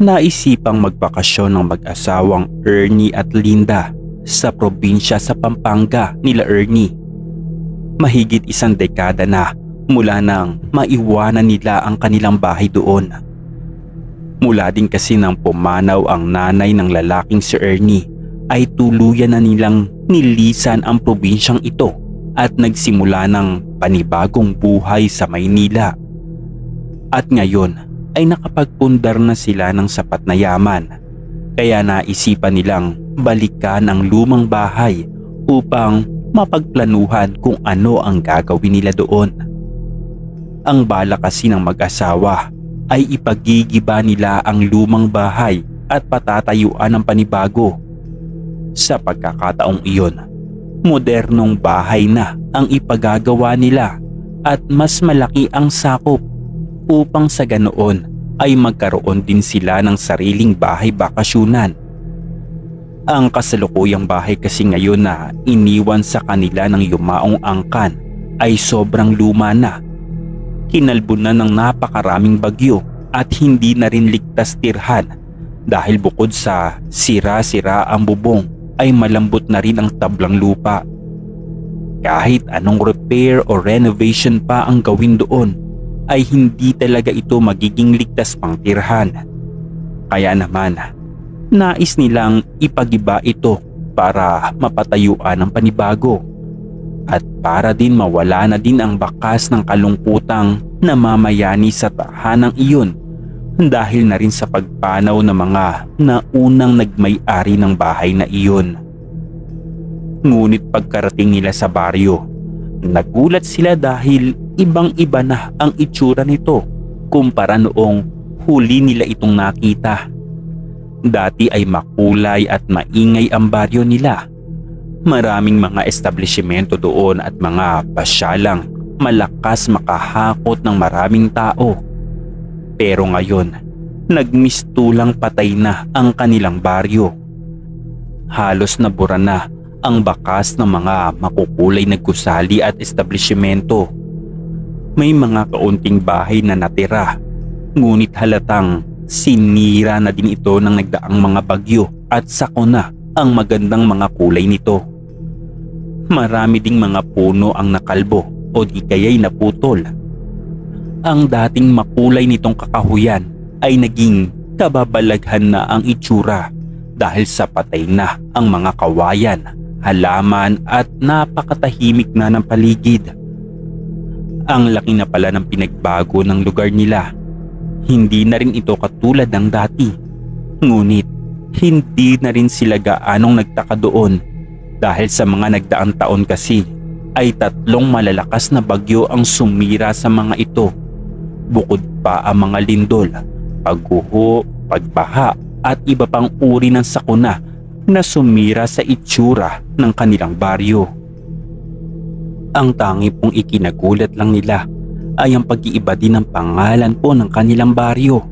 naisipang magbakasyon ng mag-asawang Ernie at Linda sa probinsya sa Pampanga nila Ernie. Mahigit 1 dekada na mula nang maiwanan nila ang kanilang bahay doon. Mula din kasi nang pumanaw ang nanay ng lalaking si Ernie ay tuluyan na nilang nilisan ang probinsyang ito at nagsimula ng panibagong buhay sa Maynila. At ngayon ay nakapagpundar na sila ng sapat na yaman, kaya naisipan nilang balikan ang lumang bahay upang mapagplanuhan kung ano ang gagawin nila doon. Ang bala kasi ng mag-asawa ay ipagigiba nila ang lumang bahay at patatayuan ng panibago. Sa pagkakataong iyon, modernong bahay na ang ipagagawa nila at mas malaki ang sakop upang sa ganoon ay magkaroon din sila ng sariling bahay bakasyunan. Ang kasalukuyang bahay kasi ngayon na iniwan sa kanila ng yumaong angkan ay sobrang luma na. Kinalbon na ng napakaraming bagyo at hindi na rin ligtas tirhan dahil bukod sa sira-sira ang bubong ay malambot na rin ang tablang lupa. Kahit anong repair o renovation pa ang gawin doon ay hindi talaga ito magiging ligtas pang tirhan. Kaya naman, nais nilang ipagiba ito para mapatayuan ng panibago at para din mawala na din ang bakas ng kalungkutang namamayani sa tahanang iyon dahil na rin sa pagpanaw ng mga naunang nagmay-ari ng bahay na iyon. Ngunit pagkarating nila sa baryo, nagulat sila dahil ibang-iba na ang itsura nito kumpara noong huli nila itong nakita. Dati ay makulay at maingay ang baryo nila. Maraming mga establishmento doon at mga pasyalang malakas makahakot ng maraming tao. Pero ngayon, nagmistulang patay na ang kanilang baryo. Halos nabura na ang bakas ng mga makukulay na gusali at establishmento. May mga kaunting bahay na natira, ngunit halatang sinira na din ito ng nagdaang mga bagyo at sakuna ang magandang mga kulay nito. Marami ding mga puno ang nakalbo o di kaya'y naputol. Ang dating makulay nitong kakahuyan ay naging kababalaghan na ang itsura dahil sa patay na ang mga kawayan, halaman at napakatahimik na ng paligid. Ang laki na pala ng pinagbago ng lugar nila. Hindi na rin ito katulad ng dati. Ngunit hindi na rin sila gaanong nagtaka doon dahil sa mga nagdaang taon kasi ay 3 malalakas na bagyo ang sumira sa mga ito. Bukod pa ang mga lindol, pagguho, pagbaha at iba pang uri ng sakuna na sumira sa itsura ng kanilang baryo. Ang tangi pong ikinagulat lang nila ay ang pag-iiba din ng pangalan po ng kanilang baryo.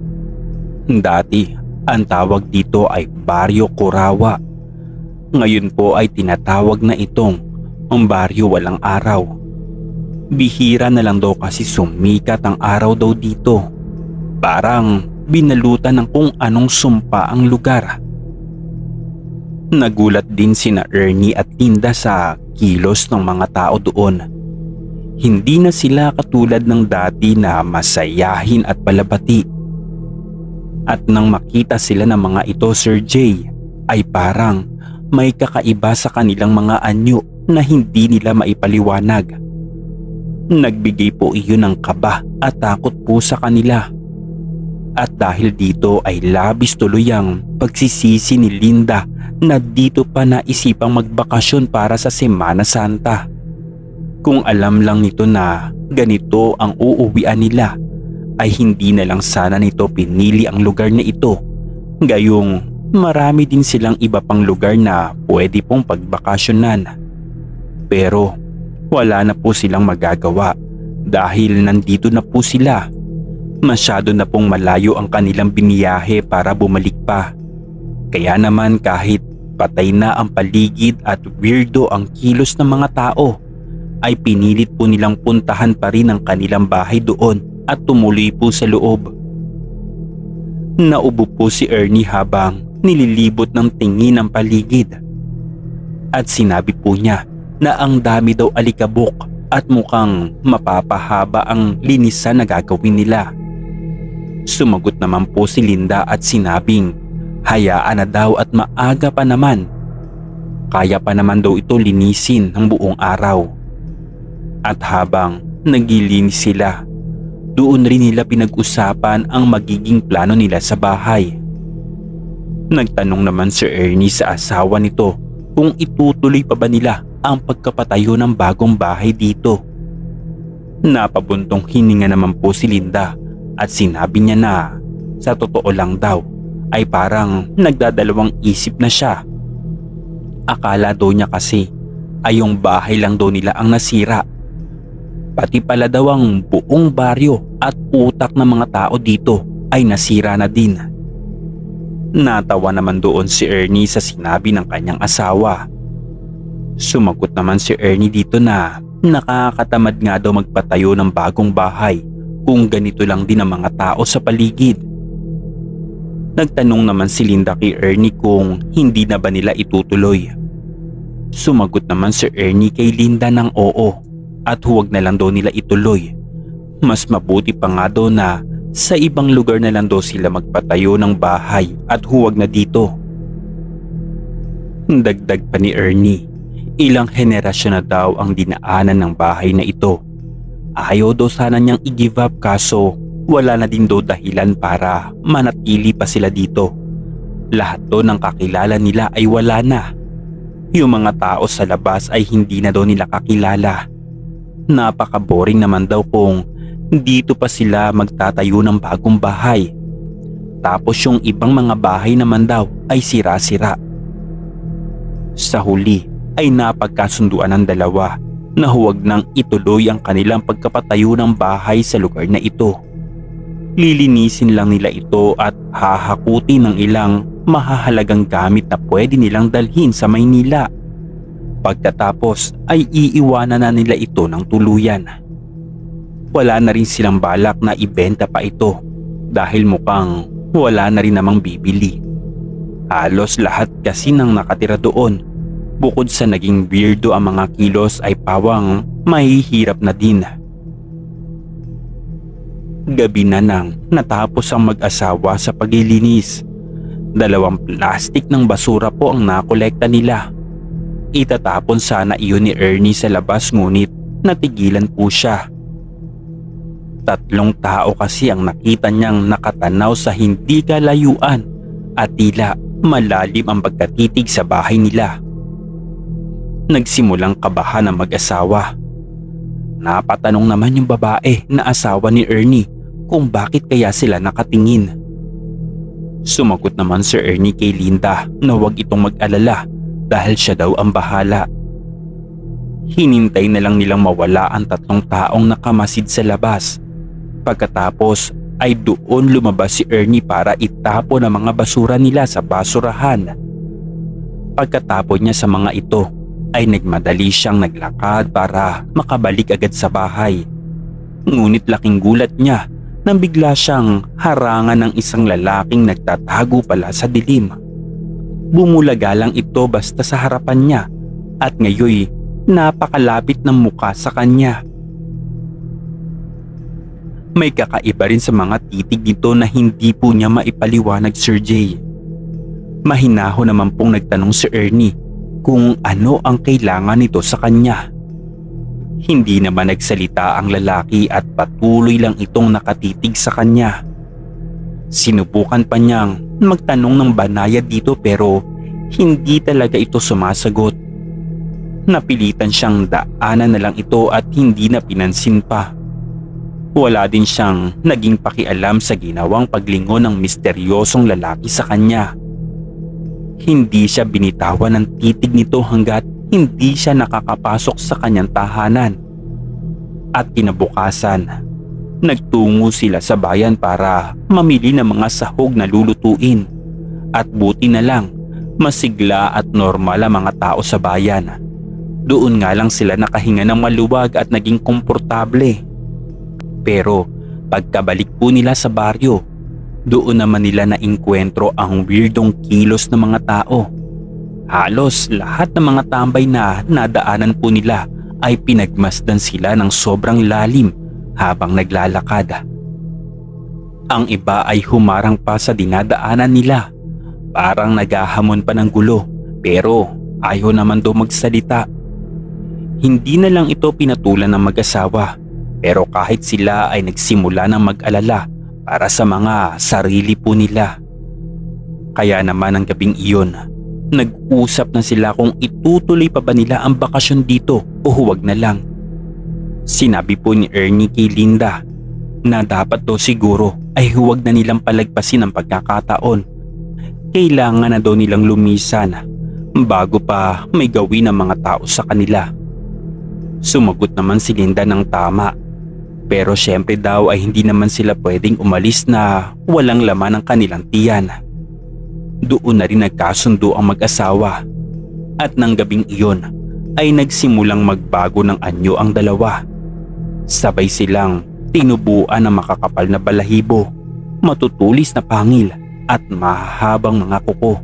Dati, ang tawag dito ay Baryo Corawa. Ngayon po ay tinatawag na itong Baryo Walang Araw. Bihira na lang daw kasi sumikat ang araw daw dito. Parang binalutan ng kung anong sumpa ang lugar. Nagulat din sina Ernie at Linda sa kilos ng mga tao doon. Hindi na sila katulad ng dati na masayahin at palabati. At nang makita sila ng mga ito, Sir Jay, ay parang may kakaiba sa kanilang mga anyo na hindi nila maipaliwanag. Nagbigay po iyon ng kaba at takot po sa kanila. At dahil dito ay labis tuloy ang pagsisisi ni Linda na dito pa naisipang magbakasyon para sa Semana Santa. Kung alam lang nito na ganito ang uuwian nila, ay hindi na lang sana nito pinili ang lugar na ito. Gayong marami din silang iba pang lugar na pwede pong pagbakasyonan. Pero wala na po silang magagawa dahil nandito na po sila. Masyado na pong malayo ang kanilang biniyahe para bumalik pa. Kaya naman kahit patay na ang paligid at weirdo ang kilos ng mga tao, ay pinilit po nilang puntahan pa rin ang kanilang bahay doon at tumuloy po sa loob. Naubo po si Ernie habang nililibot ng tingin ang paligid. At sinabi po niya na ang dami daw alikabok at mukhang mapapahaba ang linisan na gagawin nila. Sumagot naman po si Linda at sinabing hayaan na daw at maaga pa naman. Kaya pa naman daw ito linisin ng buong araw. At habang naglilinis sila, doon rin nila pinag-usapan ang magiging plano nila sa bahay. Nagtanong naman si Ernie sa asawa nito kung itutuloy pa ba nila ang pagkapatayo ng bagong bahay dito. Napabuntong hininga naman po si Linda at sinabi niya na sa totoo lang daw ay parang nagdadalawang isip na siya. Akala daw niya kasi ay yung bahay lang daw nila ang nasira. Pati pala daw ang buong baryo at utak ng mga tao dito ay nasira na din. Natawa naman doon si Ernie sa sinabi ng kanyang asawa. Sumagot naman si Ernie dito na nakakatamad nga daw magpatayo ng bagong bahay kung ganito lang din ang mga tao sa paligid. Nagtanong naman si Linda kay Ernie kung hindi na ba nila itutuloy. Sumagot naman si Ernie kay Linda ng oo at huwag na lang daw nila ituloy. Mas mabuti pa nga daw na sa ibang lugar na lang daw sila magpatayo ng bahay at huwag na dito. Dagdag pa ni Ernie, ilang henerasyon na daw ang dinaanan ng bahay na ito. Ayaw daw sana niyang i-give up kaso wala na din daw dahilan para manatili pa sila dito. Lahat daw ng kakilala nila ay wala na. Yung mga tao sa labas ay hindi na daw nila kakilala. Napaka-boring naman daw kung dito pa sila magtatayo ng bagong bahay. Tapos yung ibang mga bahay naman daw ay sira-sira. Sa huli ay napagkasunduan ng dalawa na huwag nang ituloy ang kanilang pagkapatayo ng bahay sa lugar na ito. Lilinisin lang nila ito at hahakutin ng ilang mahahalagang gamit na pwede nilang dalhin sa Maynila. Pagkatapos ay iiwanan na nila ito ng tuluyan. Wala na rin silang balak na ibenta pa ito dahil mukhang wala na rin namang bibili. Halos lahat kasi ng nakatira doon, bukod sa naging weirdo ang mga kilos ay pawang mahihirap na din. Gabi na nang natapos ang mag-asawa sa paglilinis. 2 plastik ng basura po ang nakolekta nila. Itatapon sana iyon ni Ernie sa labas ngunit natigilan po siya. 3 tao kasi ang nakita niyang nakatanaw sa hindi kalayuan at tila malalim ang pagkatitig sa bahay nila. Nagsimulang kabahan ang mag-asawa. Napatanong naman yung babae na asawa ni Ernie kung bakit kaya sila nakatingin. Sumagot naman si Ernie kay Linda na huwag itong mag-alala dahil siya daw ang bahala. Hinintay na lang nilang mawala ang 3 taong nakamasid sa labas. Pagkatapos ay doon lumabas si Ernie para itapon ang mga basura nila sa basurahan. Pagkatapon niya sa mga ito ay nagmadali siyang naglakad para makabalik agad sa bahay. Ngunit laking gulat niya nang bigla siyang harangan ng isang lalaking nagtatago pala sa dilim. Bumulaga lang ito basta sa harapan niya at ngayoy napakalapit ng muka sa kanya. May kakaiba rin sa mga titig nito na hindi po niya maipaliwanag, Sir Jay. Mahinahon naman pong nagtanong si Ernie kung ano ang kailangan nito sa kanya. Hindi naman nagsalita ang lalaki at patuloy lang itong nakatitig sa kanya. Sinubukan pa niyang magtanong ng banayad dito pero hindi talaga ito sumasagot. Napilitan siyang daanan na lang ito at hindi na pinansin pa. Wala din siyang naging pakialam sa ginawang paglingon ng misteryosong lalaki sa kanya. Hindi siya binitawan ng titig nito hanggat hindi siya nakakapasok sa kanyang tahanan. At kinabukasan, nagtungo sila sa bayan para mamili ng mga sahog na lulutuin. At buti na lang, masigla at normal ang mga tao sa bayan. Doon nga lang sila nakahinga ng maluwag at naging komportable. Pero pagkabalik po nila sa baryo, Doon naman nila naengkwentro ang weirdong kilos ng mga tao. Halos lahat ng mga tambay na nadaanan po nila ay pinagmasdan sila ng sobrang lalim habang naglalakad. Ang iba ay humarang pa sa dinadaanan nila. Parang naghahamon pa ng gulo pero ayaw naman daw magsalita. Hindi na lang ito pinatulan ng mag-asawa pero kahit sila ay nagsimula ng mag-alala para sa mga sarili po nila. Kaya naman ang gabing iyon, nag-usap na sila kung itutuloy pa ba nila ang bakasyon dito o huwag na lang. Sinabi po ni Ernie kay Linda na dapat daw siguro ay huwag na nilang palagpasin ang pagkakataon. Kailangan na daw nilang lumisan bago pa may gawin ng mga tao sa kanila. Sumagot naman si Linda ng tama. Pero syempre daw ay hindi naman sila pwedeng umalis na walang laman ang kanilang tiyan. Doon na rin nagkasundo ang mag-asawa at nang gabing iyon ay nagsimulang magbago ng anyo ang dalawa. Sabay silang tinubuan ng makakapal na balahibo, matutulis na pangil at mahahabang mga kuko.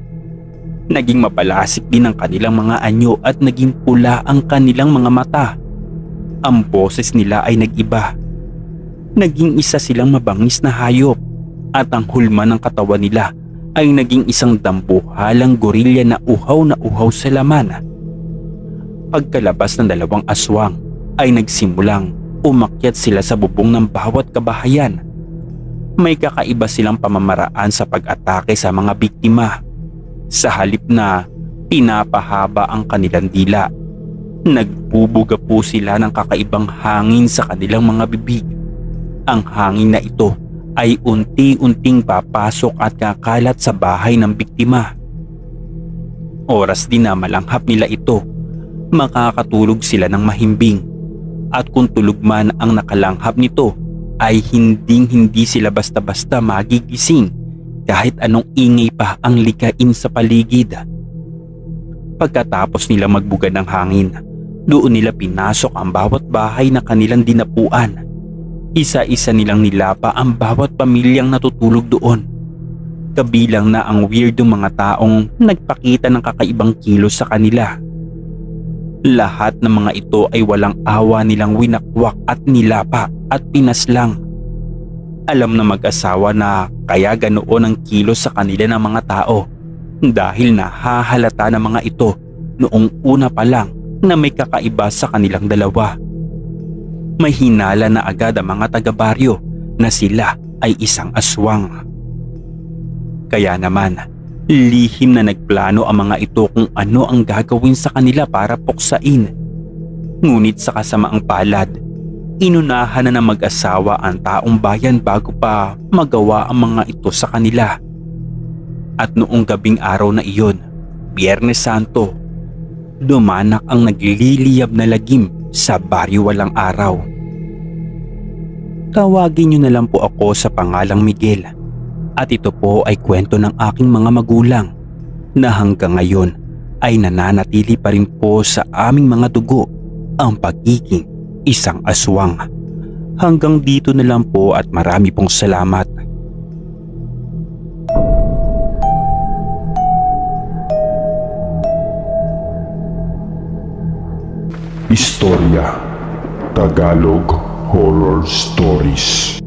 Naging mabalasik din ang kanilang mga anyo at naging pula ang kanilang mga mata. Ang boses nila ay nag-iba. Naging isa silang mabangis na hayop at ang hulma ng katawan nila ay naging isang dambuhalang gorilya na uhaw sa laman. Pagkalabas ng dalawang aswang ay nagsimulang umakyat sila sa bubong ng bawat kabahayan. May kakaiba silang pamamaraan sa pag-atake sa mga biktima. Sa halip na pinapahaba ang kanilang dila, nagbubuga po sila ng kakaibang hangin sa kanilang mga bibig. Ang hangin na ito ay unti-unting papasok at kakalat sa bahay ng biktima. Oras din na malanghap nila ito, makakatulog sila ng mahimbing. At kung tulog man ang nakalanghap nito, ay hindi sila basta-basta magigising kahit anong ingay pa ang likain sa paligid. Pagkatapos nila magbuga ng hangin, doon nila pinasok ang bawat bahay na kanilang dinapuan. Isa-isa nilang nilapa ang bawat pamilyang natutulog doon. Kabilang na ang weirdong mga taong nagpakita ng kakaibang kilos sa kanila. Lahat ng mga ito ay walang awa nilang winakwak at nilapa at pinaslang. Alam na mag-asawa na kaya ganoon ang kilos sa kanila ng mga tao dahil nahahalata ng mga ito noong una pa lang na may kakaiba sa kanilang dalawa. May hinala na agad ang mga taga-baryo na sila ay isang aswang. Kaya naman, lihim na nagplano ang mga ito kung ano ang gagawin sa kanila para puksain. Ngunit sa kasamaang palad, inunahan na ng mag-asawa ang taong bayan bago pa magawa ang mga ito sa kanila. At noong gabing araw na iyon, Biyernes Santo, dumanak ang nagliliyab na lagim sa baryo Walang Araw. Tawagin niyo na lang po ako sa pangalang Miguel. At ito po ay kwento ng aking mga magulang na hanggang ngayon ay nananatili pa rin po sa aming mga dugo ang pagiging isang aswang. Hanggang dito na lang po at marami pong salamat. Istorya Tagalog Horror Stories.